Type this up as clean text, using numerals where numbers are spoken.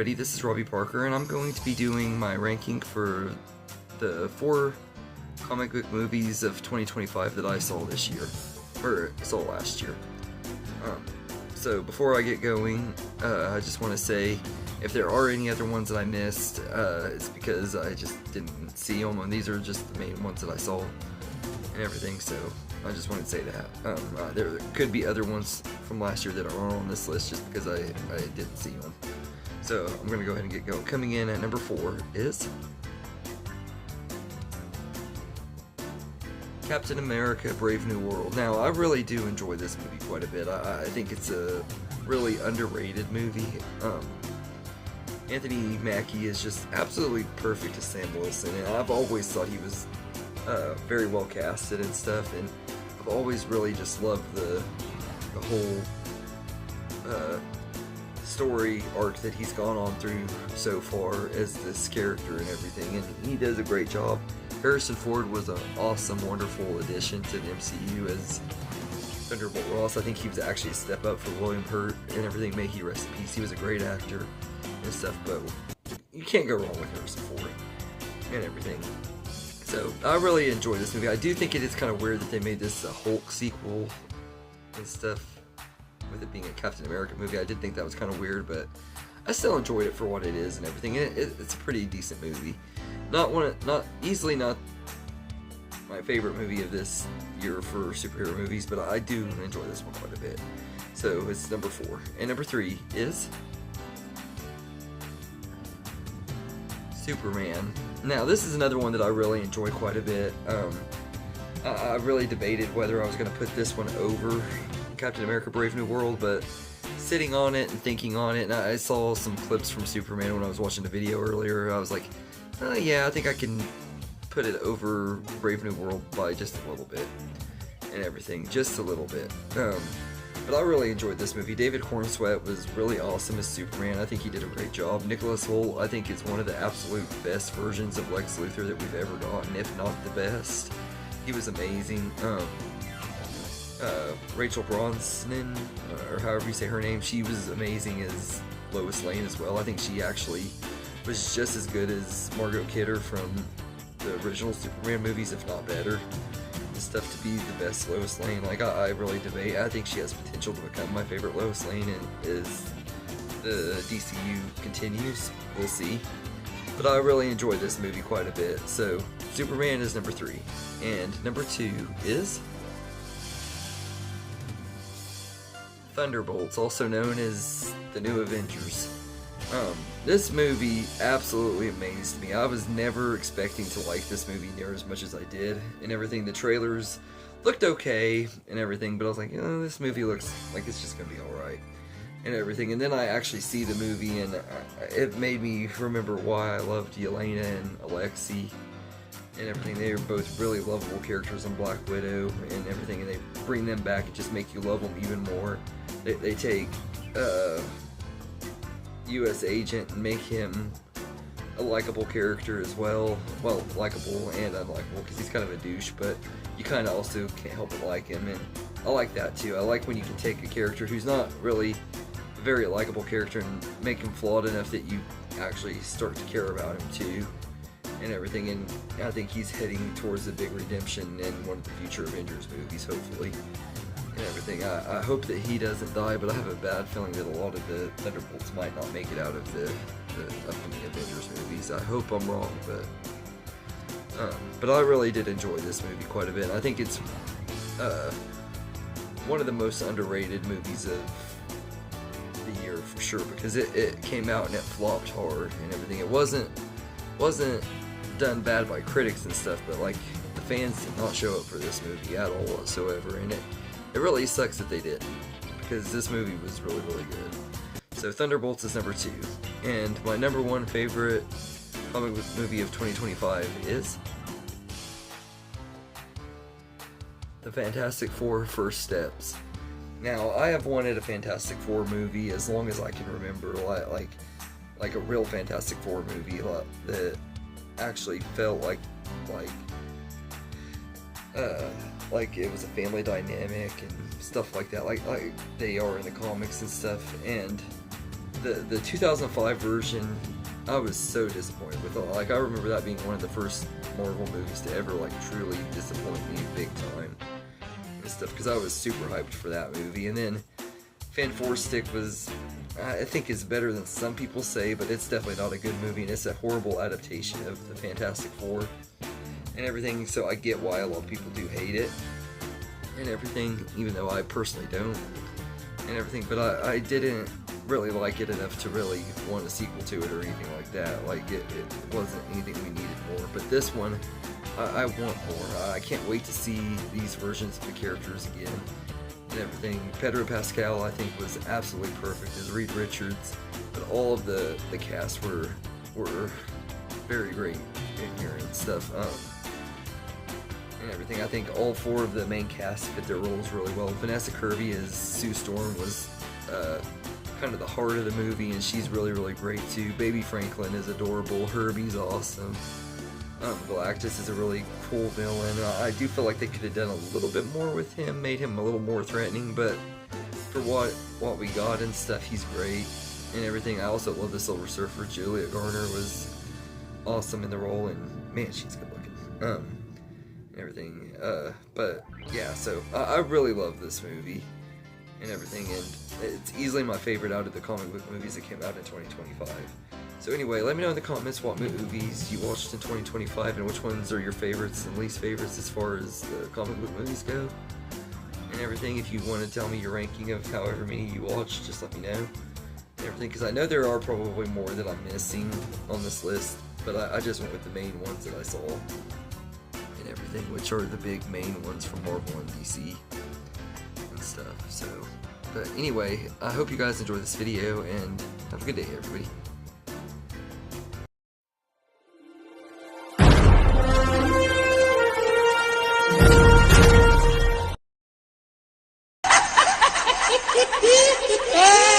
everybody, this is Robbie Parker, and I'm going to be doing my ranking for the 4 comic book movies of 2025 that I saw this year, or saw last year. So before I get going, I just want to say, if there are any other ones that I missed, it's because I just didn't see them, and these are just the main ones that I saw and everything, so I just wanted to say that. There could be other ones from last year that are on this list just because I didn't see them. So I'm going to go ahead and get going. Coming in at number 4 is Captain America: Brave New World. Now, I really do enjoy this movie quite a bit. I think it's a really underrated movie. Anthony Mackie is just absolutely perfect as Sam Wilson, and I've always thought he was very well casted and stuff, and I've always really just loved the whole story arc that he's gone on through so far as this character and everything, and he does a great job. Harrison Ford was an awesome, wonderful addition to the MCU as Thunderbolt Ross. I think he was actually a step up for William Hurt and everything. May he rest in peace. He was a great actor and stuff, but you can't go wrong with Harrison Ford and everything. So I really enjoy this movie. I do think it is kind of weird that they made this a Hulk sequel and stuff, with it being a Captain America movie. I did think that was kind of weird, but I still enjoyed it for what it is and everything. It's a pretty decent movie. Not easily not my favorite movie of this year for superhero movies, but I do enjoy this one quite a bit. So it's number 4, and number 3 is Superman. Now, this is another one that I really enjoy quite a bit. I really debated whether I was going to put this one over Captain America: Brave New World, but sitting on it and thinking on it, and I saw some clips from Superman when I was watching the video earlier. I was like, yeah, I think I can put it over Brave New World by just a little bit and everything, just a little bit. But I really enjoyed this movie. David Cornsweet was really awesome as Superman. I think he did a great job. Nicholas Hoult, I think, is one of the absolute best versions of Lex Luthor that we've ever gotten, if not the best. He was amazing. Rachel Brosnahan, or however you say her name, she was amazing as Lois Lane as well. I think she actually was just as good as Margot Kidder from the original Superman movies, if not better. The stuff to be the best Lois Lane. Like, I really debate. I think she has potential to become my favorite Lois Lane, and as the DCU continues, we'll see. But I really enjoyed this movie quite a bit. So Superman is number 3, and number 2 is Thunderbolts, also known as the New Avengers. This movie absolutely amazed me. I was never expecting to like this movie near as much as I did and everything. The trailers looked okay and everything, but I was like, this movie looks like it's just gonna be alright and everything. And then I actually see the movie, and it made me remember why I loved Yelena and Alexei and everything. They are both really lovable characters in Black Widow and everything, and they bring them back and just make you love them even more. They take U.S. Agent and make him a likable character as well. Well, likable and unlikable, because he's kind of a douche, but you kind of also can't help but like him, and I like that too. I like when you can take a character who's not really a very likable character and make him flawed enough that you actually start to care about him too and everything. And I think he's heading towards a big redemption in one of the future Avengers movies, hopefully, and everything. I hope that he doesn't die, but I have a bad feeling that a lot of the Thunderbolts might not make it out of the upcoming Avengers movies. I hope I'm wrong, but I really did enjoy this movie quite a bit. I think it's one of the most underrated movies of the year for sure, because it came out and it flopped hard and everything. It wasn't done bad by critics and stuff, but like, the fans did not show up for this movie at all whatsoever, and it really sucks that they didn't, because this movie was really, really good. So Thunderbolts is number 2, and my number 1 favorite comic book movie of 2025 is The Fantastic Four: First Steps. Now, I have wanted a Fantastic Four movie as long as I can remember, like a real Fantastic Four movie that actually felt like it was a family dynamic and stuff like that, like they are in the comics and stuff. And the 2005 version, I was so disappointed with it. Like, I remember that being one of the first Marvel movies to ever, like, truly disappoint me big time and stuff, because I was super hyped for that movie. And then Fantastic was, I think, is better than some people say, but it's definitely not a good movie, and it's a horrible adaptation of the Fantastic Four and everything, so I get why a lot of people do hate it and everything, even though I personally don't and everything, but I didn't really like it enough to really want a sequel to it or anything like that. Like, it wasn't anything we needed more, but this one, I want more. I can't wait to see these versions of the characters again and everything. Pedro Pascal, I think, was absolutely perfect as Reed Richards, but all of the cast were very great in here and stuff, and everything. I think all four of the main cast fit their roles really well. Vanessa Kirby as Sue Storm was kind of the heart of the movie, and she's really great too. Baby Franklin is adorable. Herbie's awesome. Galactus is a really cool villain. I do feel like they could have done a little bit more with him, made him a little more threatening, but for what we got and stuff, he's great and everything. I also love the Silver Surfer. Julia Garner was awesome in the role, and man, she's good looking. And everything. But yeah, so I really love this movie and everything, and it's easily my favorite out of the comic book movies that came out in 2025. So anyway, let me know in the comments what movies you watched in 2025 and which ones are your favorites and least favorites as far as the comic book movies go and everything. If you want to tell me your ranking of however many you watched, just let me know and everything, because I know there are probably more that I'm missing on this list, but I just went with the main ones that I saw and everything, which are the big main ones from Marvel and DC and stuff. So, but anyway, I hope you guys enjoyed this video, and have a good day, everybody. Yeah.